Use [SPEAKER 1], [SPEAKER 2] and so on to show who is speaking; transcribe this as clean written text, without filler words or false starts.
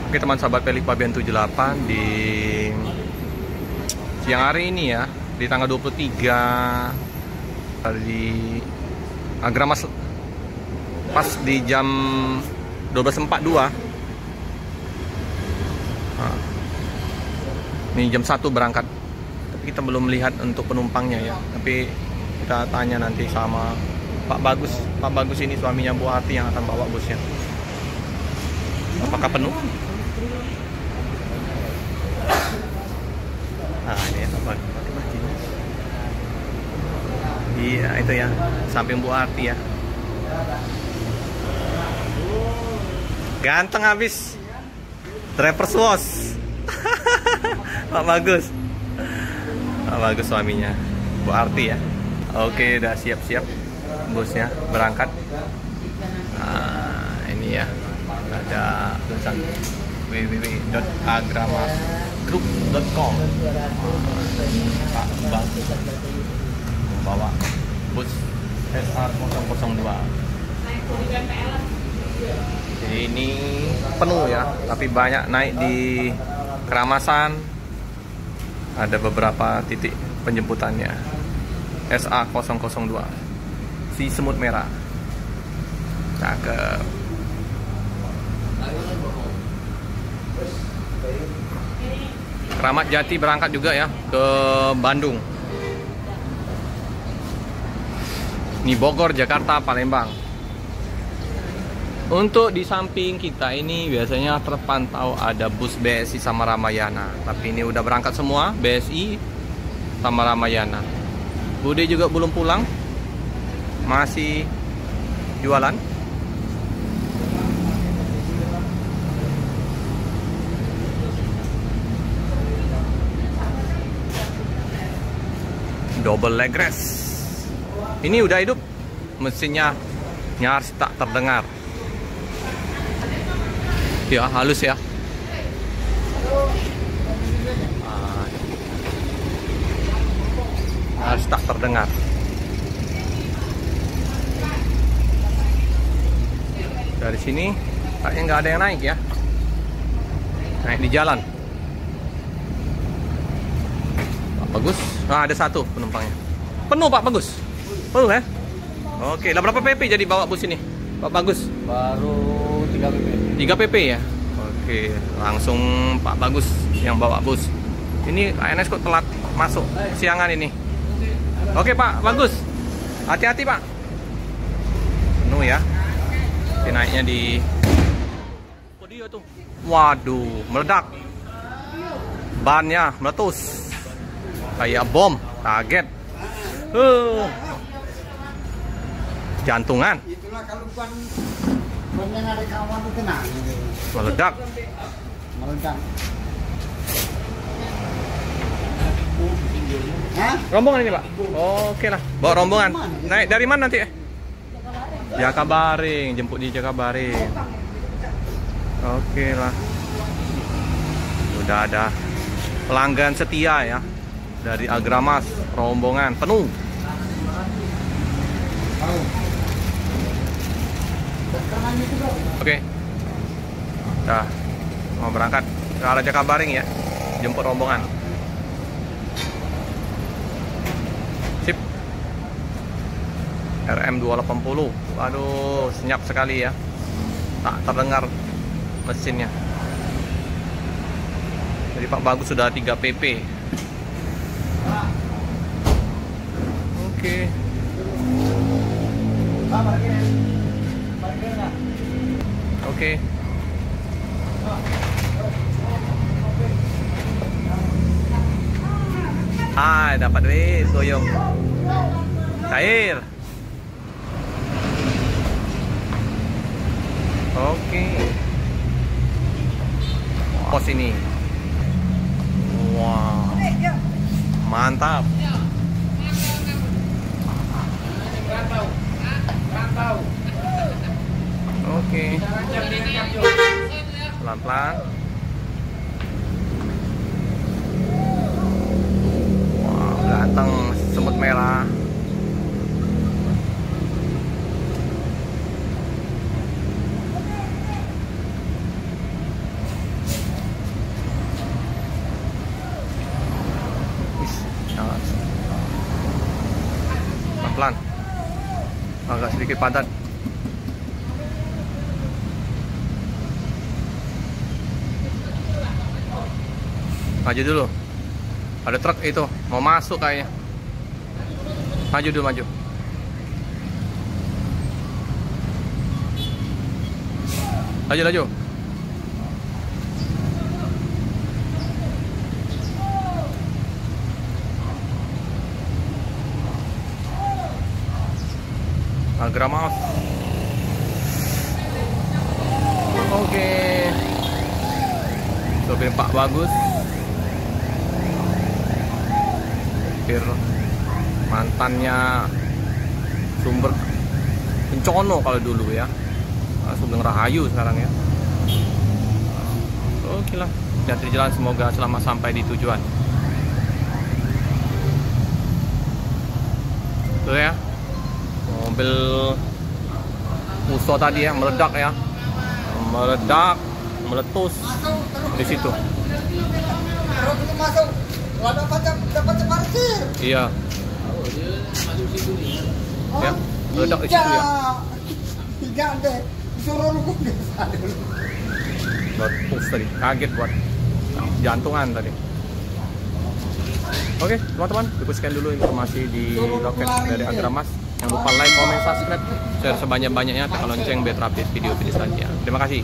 [SPEAKER 1] Oke teman sahabat Pelik Pabean 78, di siang hari ini ya, di tanggal 23 di Agramas, pas di jam 12.42. Ini jam 1 berangkat, tapi kita belum melihat untuk penumpangnya ya. Tapi kita tanya nanti sama Pak Bagus. Pak Bagus ini suaminya Bu Ati yang akan bawa busnya. Apakah penuh? Nah ini ya, iya itu ya, samping Bu Arti ya. Ganteng habis, driver's wash. Pak Bagus, Pak Bagus suaminya Bu Arti ya. Oke, udah siap-siap busnya berangkat. Nah ini ya, ada tulisan www.agramasgroup.com. Pak Bagus membawa bus SR002. Ini penuh ya, tapi banyak naik di Keramasan. Ada beberapa titik penjemputannya. SA002 si semut merah. Cakep. Keramat Jati berangkat juga ya ke Bandung. Ini Bogor, Jakarta, Palembang. Untuk di samping kita ini biasanya terpantau ada bus BSI sama Ramayana. Tapi ini udah berangkat semua, BSI sama Ramayana. Bude juga belum pulang, masih jualan. Double leg rest. Ini udah hidup, mesinnya nyaris tak terdengar. Ya halus ya. Harus tak terdengar. Dari sini kayaknya nggak ada yang naik ya. Naik di jalan. Pak Bagus. Nah, ada satu penumpangnya. Penuh Pak Bagus. Penuh ya. Oke, lah berapa PP jadi bawa bus ini? Pak Bagus.
[SPEAKER 2] Baru 3 PP.
[SPEAKER 1] 3 PP ya. Oke, langsung Pak Bagus yang bawa bus. Ini ANS kok telat masuk siangan ini. Oke Pak Bagus, hati-hati Pak. Penuh ya. Ini naiknya di. Oh dia tuh. Waduh, meledak. Bannya meletus. Kayak bom, kaget. Jantungan.
[SPEAKER 2] Itulah kalau bukan ada kawan itu tenang.
[SPEAKER 1] Meledak.
[SPEAKER 2] Meledak. Hah?
[SPEAKER 1] Rombongan ini Pak? Oke lah, bawa rombongan. Naik dari mana nanti? Jakabaring, jemput di Jakabaring. Oke lah. Udah ada pelanggan setia ya dari Agramas, rombongan penuh. Oke. Nah, mau berangkat ke arah Jakabaring ya, jemput rombongan. Sip. RM280. Waduh, senyap sekali ya. Tak terdengar mesinnya. Jadi Pak Bagus sudah 3 PP. Oke. Oke. Dapat duit, goyong. Cair. Oke. Pos ini. Wow. Mantap. Oke. Pelan-pelan. Wow, ganteng semut merah. sedikit padat. Maju dulu. Ada truk itu mau masuk kayaknya. Maju dulu, maju. Laju, laju. Agramas. Oke. Sopir Pak Bagus. Sopir mantannya Sumber Kencono kalau dulu ya. Sugeng Rahayu sekarang ya. Oke lah. Hati-hati jalan, semoga selamat sampai di tujuan. Tuh ya. Mobil Uso tadi ya, meledak ya. Meledak, meletus di situ.
[SPEAKER 2] Masuk. Dapat parkir.
[SPEAKER 1] Iya. Ya, meledak di situ ya.
[SPEAKER 2] Tidak deh. Suruh lu desa dulu.
[SPEAKER 1] Meletus tadi, kaget buat jantungan tadi. Oke, teman-teman, sekian dulu informasi di loket dari Agramas. Jangan lupa like, comment, subscribe, share sebanyak-banyaknya, tekan lonceng biar terupdate video-video selanjutnya. Terima kasih.